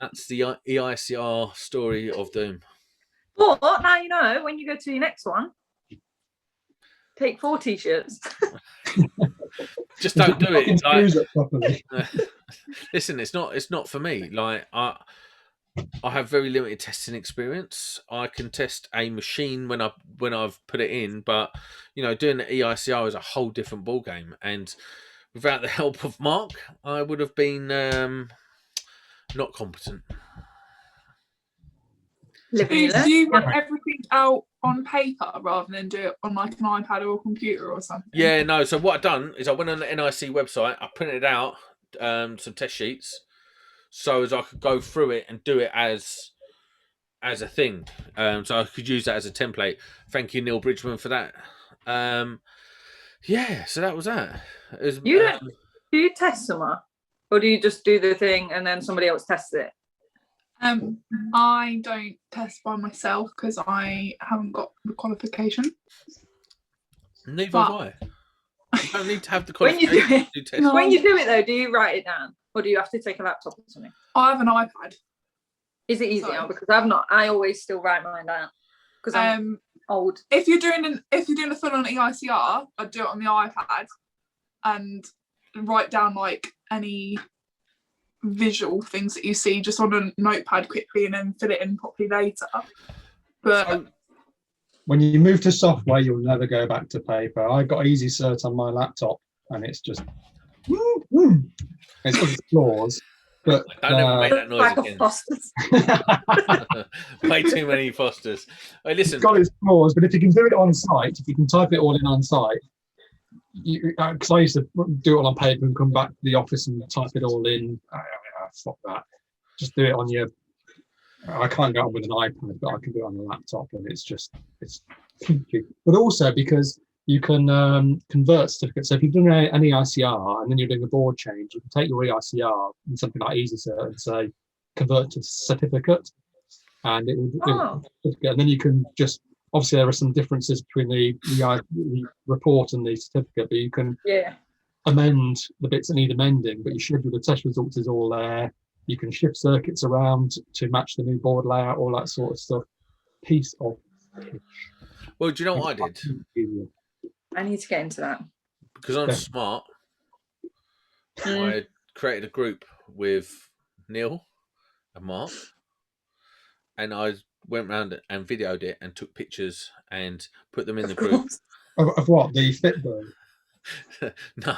That's the EICR story of doom. But now you know, when you go to your next one, take 4 t-shirts. Just don't do it. Properly. Listen, it's not for me. Like, I have very limited testing experience. I can test a machine when I've put it in, but you know, doing the EICR is a whole different ball game. And without the help of Mark, I would have been not competent. Do you run everything out on paper rather than do it on like an iPad or a computer or something? Yeah, no. So what I've done is I went on the NIC website. I printed out some test sheets, so as I could go through it and do it as a thing. So I could use that as a template. Thank you, Neil Bridgman, for that. Yeah, so that was that. It was, You don't, do you test somewhere? Or do you just do the thing and then somebody else tests it? I don't test by myself because I haven't got the qualification. Neither have I. You don't need to have the When you do qualification it, to test. No. when you do it though, do you write it down? Or do you have to take a laptop or something? I have an iPad. Is it easier? Sorry. Because I've not, I always still write mine down. Because I'm old. If you're doing a full on EICR, I'd do it on the iPad and write down like any visual things that you see just on a notepad quickly and then fill it in properly later. But So, When you move to software, you'll never go back to paper. I got Easy Cert on my laptop, and it's just it's got its flaws, but don't ever make that noise Like a again. Foster's. Way too many Fosters. Hey, listen. it's got its flaws. But if you can do it on site, if you can type it all in on site, because I used to do it all on paper and come back to the office and type it all in. Fuck that. Just do it on your. I can't go on with an iPad, but I can do it on a laptop, and it's funky. But also because you can convert certificates. So if you've done an EICR and then you're doing a board change, you can take your EICR and something like EasyCert and say convert to certificate, and it will. And then you can just. Obviously, there are some differences between the report and the certificate, but you can amend the bits that need amending. But you schedule the test results is all there. You can shift circuits around to match the new board layout, all that sort of stuff. Piece of pitch. Well, do you know what I did? I need to get into that. Because I'm Yeah. smart, I created a group with Neil and Mark, and I went around and videoed it and took pictures and put them in the group. Of what? The Fitbird? No,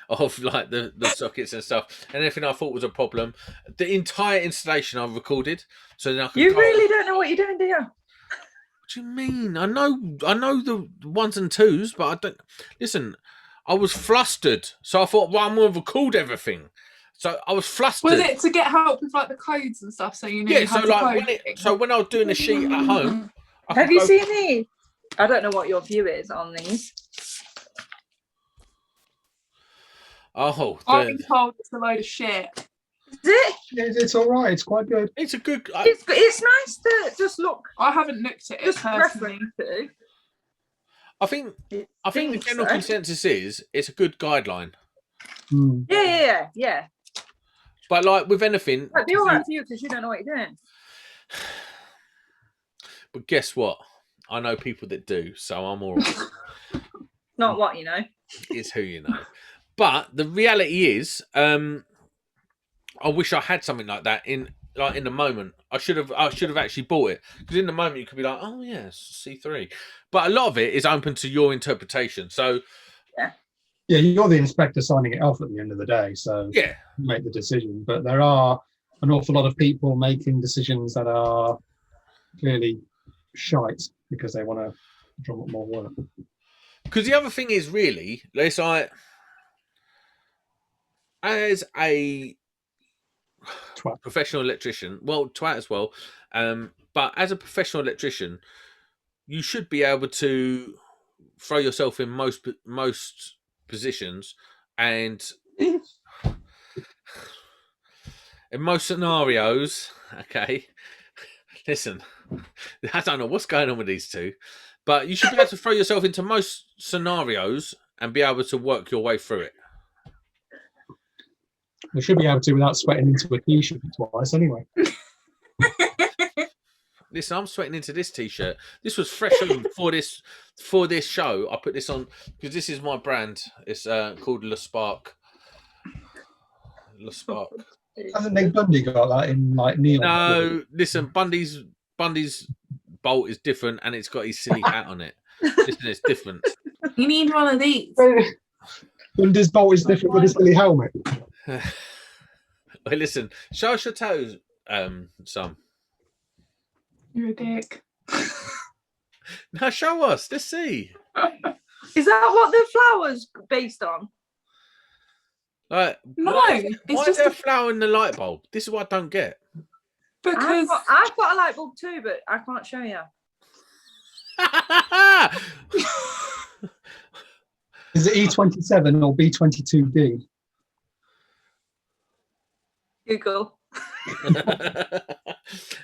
of like the sockets and stuff, and anything I thought was a problem. The entire installation I've recorded, so then I can. You really don't know what you're doing, do you? What do you mean? I know the ones and twos, but I don't. Listen, I was flustered, so I thought, well, I'm going to record everything. So I was flustered. was it to get help with like the codes and stuff? So you knew. Yeah. So like when I was doing the sheet at home, Have you seen these? I don't know what your view is on these. Oh, I've been told it's a load of shit. Is it? It's all right. It's quite good. it's a good. It's nice to just look, I haven't looked at it just personally. reference to. I think the general so. consensus is it's a good guideline. Mm. Yeah. But like with anything, It'd be all right for you because you don't know what you're doing. but guess what? I know people that do, so I'm all right. Not what you know. It's who you know. But the reality is, I wish I had something like that in the moment. I should have actually bought it, because in the moment you could be like, oh yeah, C3. But a lot of it is open to your interpretation. So Yeah, you're the inspector signing it off at the end of the day, so yeah, you make the decision. But there are an awful lot of people making decisions that are clearly shite because they want to drum up more work. because the other thing is really, it's like, as a Twat. professional electrician, well, twat as well, but as a professional electrician, you should be able to throw yourself in most positions, and in most scenarios, okay, listen, I don't know what's going on with these two, but you should be able to throw yourself into most scenarios and be able to work your way through it. They should be able to without sweating into a t-shirt twice anyway. Listen, I'm sweating into this t-shirt. This was fresh on for this show. I put this on because this is my brand. It's called Le Spark. Le Spark. Hasn't Nick Bundy got that in like neon? No, listen, Bundy's bolt is different, and it's got his silly hat on it. Listen, it's different. You need one of these. Bundy's bolt is different with his silly helmet. Hey, listen, show us your toes, Sam. You're a dick. Now show us. Let's see. Is that what the flower's based on? Like, No, why it's is just there a flower in the light bulb? This is what I don't get. because I've got a light bulb too, but I can't show you. Is it E27 or B22D? Google.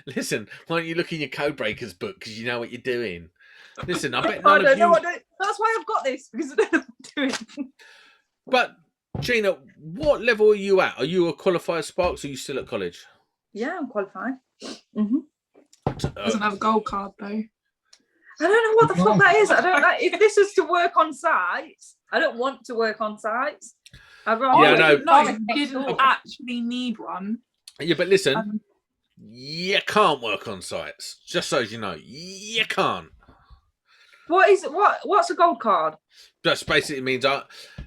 Listen, why don't you look in your code breakers book because you know what you're doing? Listen, I bet I none don't of know you. what that's why I've got this, because I don't know what I'm doing. But Gina, what level are you at? Are you a qualified Sparks or are you still at college? Yeah, I'm qualified. Mm-hmm. doesn't have a gold card though. I don't know what the fuck that is. I don't know if this is to work on sites. I don't want to work on sites. I'd rather Yeah, no. No, next you didn't door. actually need one. Yeah, but listen, Um, you can't work on sites. Just so you know, you can't. What's a gold card? Just basically means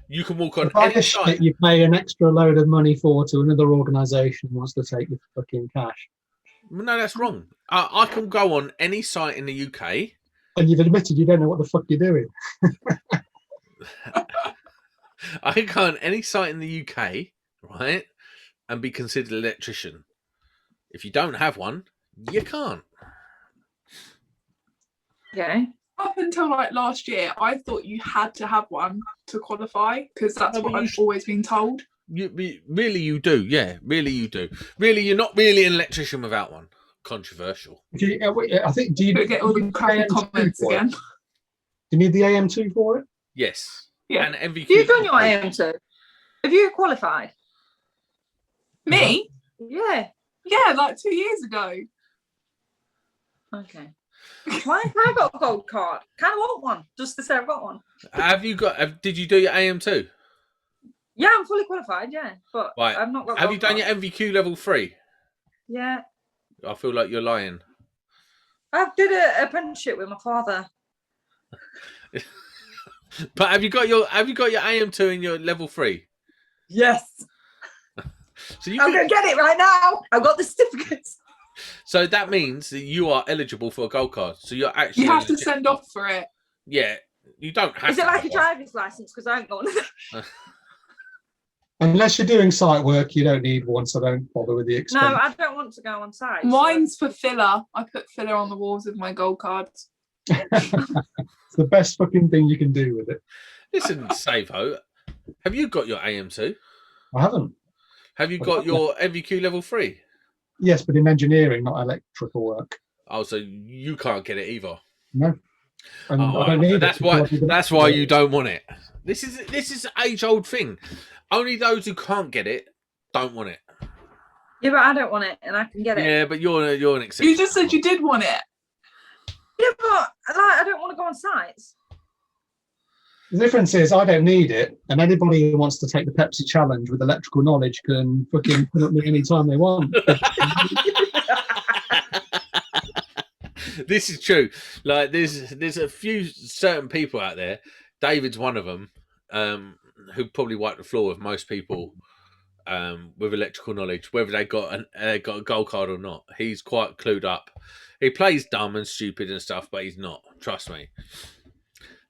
you can walk on If I any just site. shit you pay an extra load of money for to another organisation who wants to take your fucking cash. No, that's wrong. I can go on any site in the UK. And you've admitted you don't know what the fuck you're doing. I can go on any site in the UK, right, and be considered an electrician. If you don't have one, you can't. Yeah. Up until like last year, I thought you had to have one to qualify because that's No, but what you I've always been told. Really, you do. Yeah, really, you do. Really, you're not really an electrician without one. Controversial. I think, do you Could get all the need crappy AM2 comments for it? again. Do you need the AM2 for it? Yes. Yeah. And MVQ. You've done your AM2. Have you qualified? Me? Yeah. Yeah, like 2 years ago. Okay. Why have I got a gold card? Kind of want one, just to say I've got one. Have you got? Did you do your AM2? Yeah, I'm fully qualified. Yeah, but Right. I've not got. Have gold you done card. your MVQ level 3? Yeah, I feel like you're lying. I did an apprenticeship with my father. But have you got your AM2 and your level 3? Yes. So you I'm could, gonna get it right now. I've got the certificates. so that means that you are eligible for a gold card. So you're actually You have to legit- send off for it. Yeah, you don't have. Is it to like have a one. driver's license? Because I ain't got one of them. Unless you're doing site work, you don't need one, so don't bother with the expense. No, I don't want to go on site. so- Mine's for filler. I put filler on the walls with my gold cards. It's the best fucking thing you can do with it. Listen, Savo, have you got your AM2? I haven't. Have you got your MVQ level 3? Yes, but in engineering, not electrical work. Oh, so you can't get it either. No. And Oh, I don't need that's it. why. because I That's why you don't want it. This is an age-old thing. Only those who can't get it don't want it. Yeah, but I don't want it, and I can get it. Yeah, but you're an exception. You just said you did want it. Yeah, but I don't want to go on sites. The difference is I don't need it, and anybody who wants to take the Pepsi challenge with electrical knowledge can fucking put up me anytime they want. This is true. Like there's a few certain people out there. David's one of them, who probably wiped the floor with most people with electrical knowledge, whether they got a gold card or not. He's quite clued up. He plays dumb and stupid and stuff, but he's not. Trust me.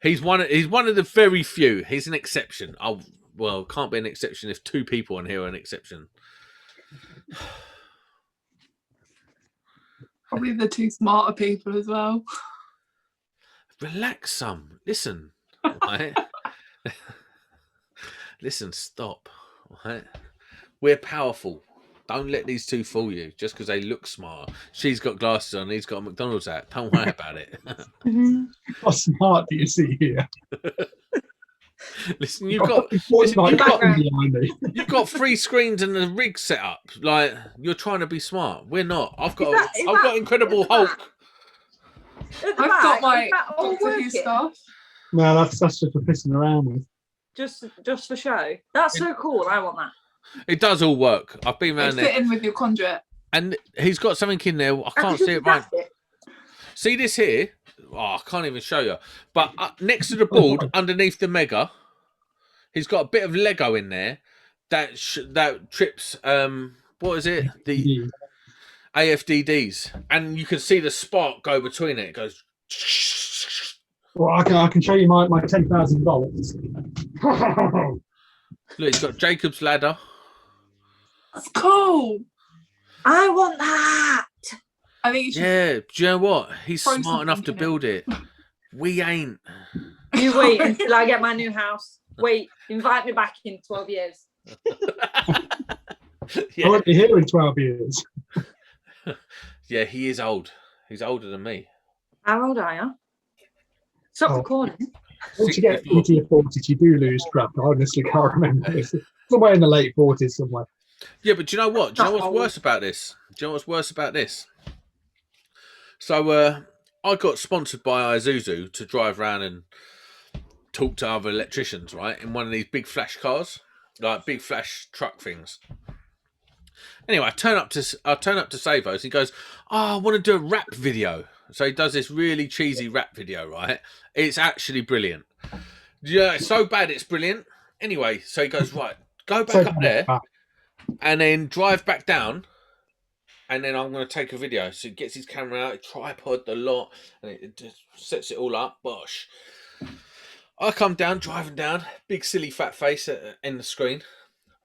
He's one of the very few. He's an exception. Oh well, can't be an exception if 2 people on here are an exception. Probably the 2 smarter people as well. Relax some. Listen. Right? Listen, stop. Right? We're powerful. Don't let these 2 fool you just because they look smart. She's got glasses on, he's got a McDonald's hat. Don't worry about it. How smart do you see here? Listen, You've got 3 screens and a rig set up. Like, you're trying to be smart. We're not. I've got Is I've that- got Incredible is that- Hulk. At the I've back, got my is that all Doctor Who working? stuff. No, that's just for pissing around with. Just for show. That's so cool. I want that. It does all work. I've been They around fit there. in with your conduit. And he's got something in there. I can't see it right. See this here? Oh, I can't even show you. But next to the board, underneath the Mega, he's got a bit of Lego in there that trips. What is it? The AFDDs, and you can see the spark go between it. It goes. Well, I can show you my $10,000. Look, he's got Jacob's ladder. That's cool. I want that. I think you should. Yeah, do you know what? He's throw smart enough to something in it. build it. We ain't. You wait until I get my new house. Wait, invite me back in 12 years. I Yeah. won't be here in 12 years. Yeah, he is old. He's older than me. How old are you? Stop Oh. recording. Once you get 64. into your 40s, you do lose track. I honestly can't remember this. Somewhere in the late 40s somewhere. Yeah, but do you know what? Do you know what's worse about this? Do you know what's worse about this? So I got sponsored by Isuzu to drive around and talk to other electricians, right? In one of these big flash cars, like big flash truck things. Anyway, I turn up to Savo's. He goes, "Oh, I want to do a rap video." So he does this really cheesy rap video, right? It's actually brilliant. Yeah, it's so bad it's brilliant. Anyway, so he goes, "Right, go back up there and then drive back down, and then I'm going to take a video." So he gets his camera out, a tripod, the lot, and it just sets it all up. Bosh. I come down, driving down, big silly fat face in the screen,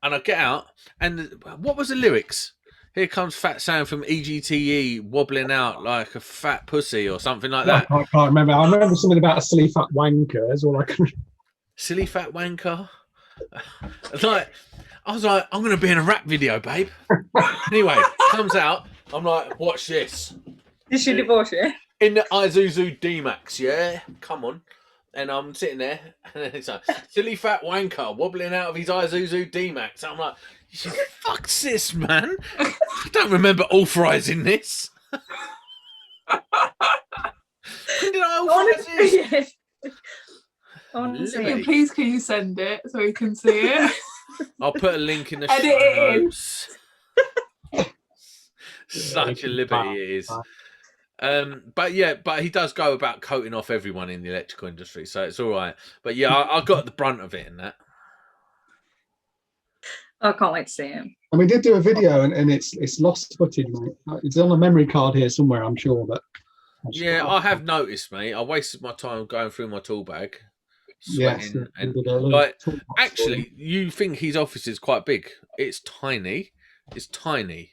and I get out, and what was the lyrics? Here comes Fat Sam from EGTE wobbling out like a fat pussy or something like that. I can't remember. I remember something about a silly fat wanker. Is all I can. Silly fat wanker. Like, I was like, I'm going to be in a rap video, babe. Anyway, comes out. I'm like, watch this. Did she divorce you? In the Isuzu D-Max, yeah? Come on. And I'm sitting there, and it's like, silly fat wanker wobbling out of his Isuzu D-Max. I'm like, fuck this, man. I don't remember authorising this. When did I authorise this? Honestly. Lily. Please, can you send it so we can see it? I'll put a link in the Edit show it in. notes. Such a liberty it is. But he does go about coating off everyone in the electrical industry, so it's all right. But yeah, I got the brunt of it in that. I can't wait to see him. And we did do a video, and it's lost footage, mate. It's on a memory card here somewhere, I'm sure. But Yeah, I have noticed, mate. I wasted my time going through my tool bag, yes, sweating, we and did a little like, toolbox actually, you think his office is quite big. It's tiny. It's tiny.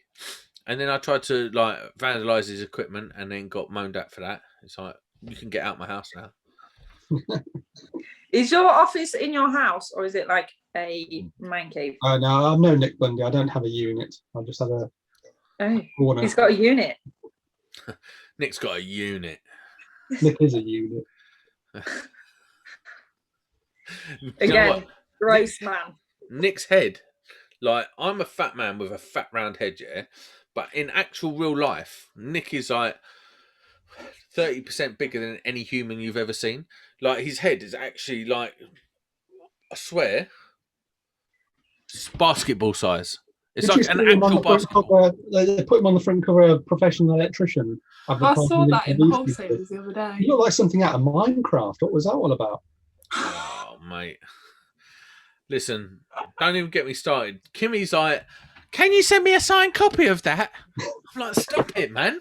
And then I tried to like vandalise his equipment, and then got moaned at for that. It's like, you can get out my house now. Is your office in your house, or is it like a man cave? for. No, I'm no Nick Bundy. I don't have a unit. I just have a Oh, corner. he's got a unit. Nick's got a unit. Nick is a unit. You know Again, what? gross man. Nick's head, like, I'm a fat man with a fat round head, yeah. But in actual real life, Nick is like 30% bigger than any human you've ever seen. Like, his head is actually like, I swear, it's basketball size. It's Did you like an see him on actual the front basketball. cover? They put him on the front cover of Professional Electrician. I saw that in the newspaper. wholesalers the other day. You look like something out of Minecraft. What was that all about? Oh, mate. Listen, don't even get me started. Kimmy's like, can you send me a signed copy of that? I'm like, stop it, man.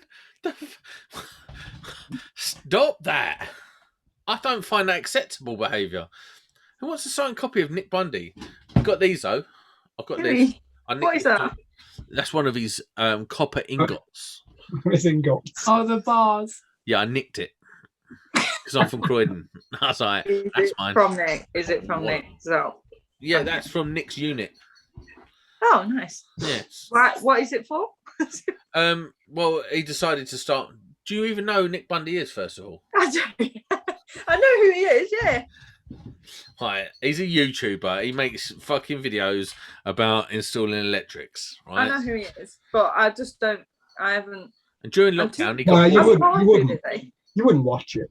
Stop that. I don't find that acceptable behaviour. Who wants a signed copy of Nick Bundy? I've got these, though. I've got this. Really? I nicked What is it. that? That's one of his copper ingots. Everything got. Oh, the bars. Yeah, I nicked it. Because I'm from Croydon. I was like, Is that's it mine. from Nick? Is it from What? Nick? So, Yeah, that's from Nick's unit. oh, nice. Yes. What is it for? Well, he decided to start. Do you even know who Nick Bundy is, first of all? I don't. I know who he is. Yeah. Right, he's a YouTuber. He makes fucking videos about installing electrics, right? I know who he is, but I just don't. I haven't. And during I'm lockdown, he No, got you bored. wouldn't. Did they? You wouldn't watch it.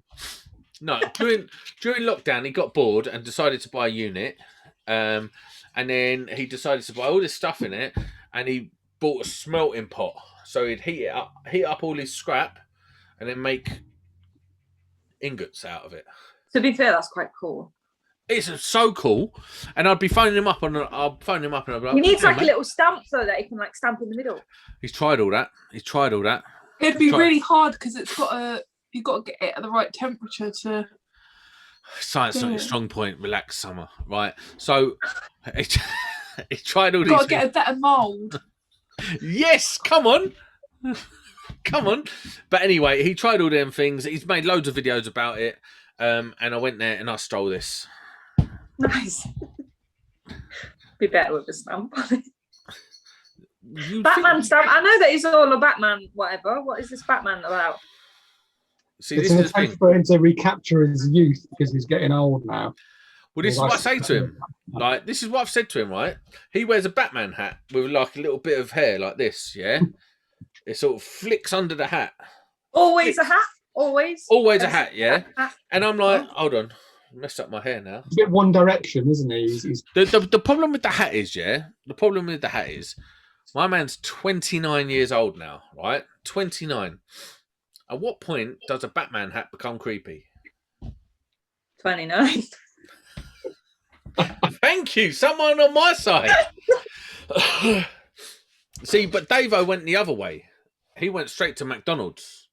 No, during lockdown, he got bored and decided to buy a unit. And then he decided to buy all this stuff in it, and he bought a smelting pot. So he'd heat up all his scrap, and then make ingots out of it. To be fair, that's quite cool. It's so cool, and I'd be phoning him up, and I'll phone him up, and I'll be like, He needs "Hey, like a mate." little stamp so that he can like stamp in the middle. He's tried all that. It'd be Try- really hard because it's got a. You've got to get it at the right temperature to. Science not your Yeah. strong point. Relax, Summer. Right. So he tried all You've these got to things. get a better mould. Yes, come on. Come on. But anyway, he tried all them things. He's made loads of videos about it. And I went there and I stole this. Nice. Be better with a stamp on it. You Batman think... stamp. I know that he's all a Batman, whatever. What is this Batman about? See, It's this an is the attempt thing. for him to recapture his youth because he's getting old now. Well, this is what I say to him. Like, this is what I've said to him, right? He wears a Batman hat with like a little bit of hair like this, yeah? It sort of flicks under the hat. Always a hat. Always. Always a hat, yeah? Hat. And I'm like, hold on. I messed up my hair now. He's a bit One Direction, isn't he? He's The problem with the hat is, yeah? The problem with the hat is, my man's 29 years old now, right? 29. At what point does a Batman hat become creepy? 29. Thank you. Someone on my side. See, but Davo went the other way. He went straight to McDonald's.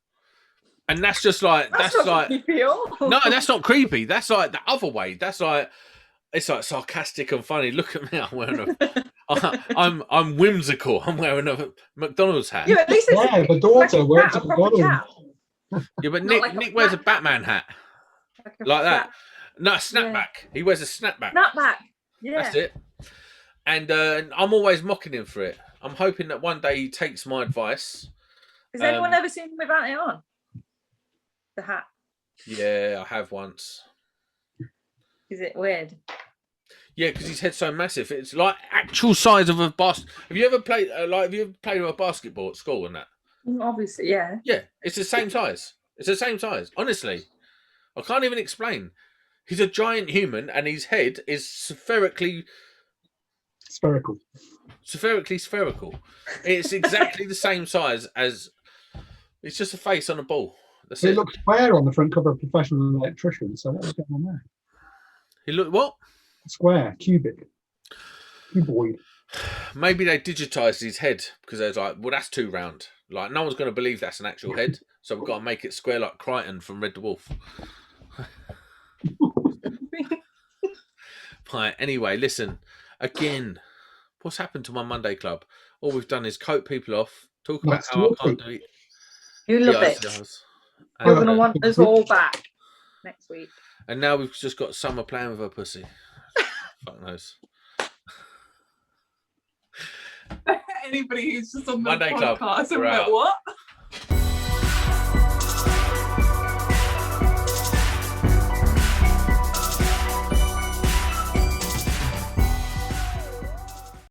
And that's just like, that's not like, creepy at all. no, that's not creepy. That's like the other way. That's like, it's like sarcastic and funny. Look at me. I'm wearing I'm whimsical. I'm wearing a McDonald's hat. Yeah, at least it's yeah, the daughter works at a proper McDonald's. cap. Yeah, but Not Nick wears a Batman hat. Like that. No, a snapback. Yeah. He wears a snapback. Snapback. Yeah. That's it. And I'm always mocking him for it. I'm hoping that one day he takes my advice. Has anyone ever seen him without it on? The hat. Yeah, I have once. Is it weird? Yeah, because his head's so massive. It's like actual size of a Have you ever played have you ever played with a basketball at school and that? Obviously, yeah. Yeah, it's the same size. It's the same size. Honestly, I can't even explain. He's a giant human, and his head is spherically Spherical. spherical. It's exactly the same size as. It's just a face on a ball. That's It it. looks square on the front cover of Professional Electrician. So what was going on there? He looked what? Square, cubic, cuboid. Maybe they digitized his head because they was like, well, that's too round. Like, no one's going to believe that's an actual head, so we've got to make it square like Crichton from Red Dwarf. Right, anyway, listen. Again, what's happened to my Monday Club? All we've done is coat people off, talk about how I can't do it. You love it. You're going to want us all back next week. And now we've just got Summer playing with her pussy. Fuck knows. Anybody who's just on the Monday Club, podcast, we're I'm like, out. what?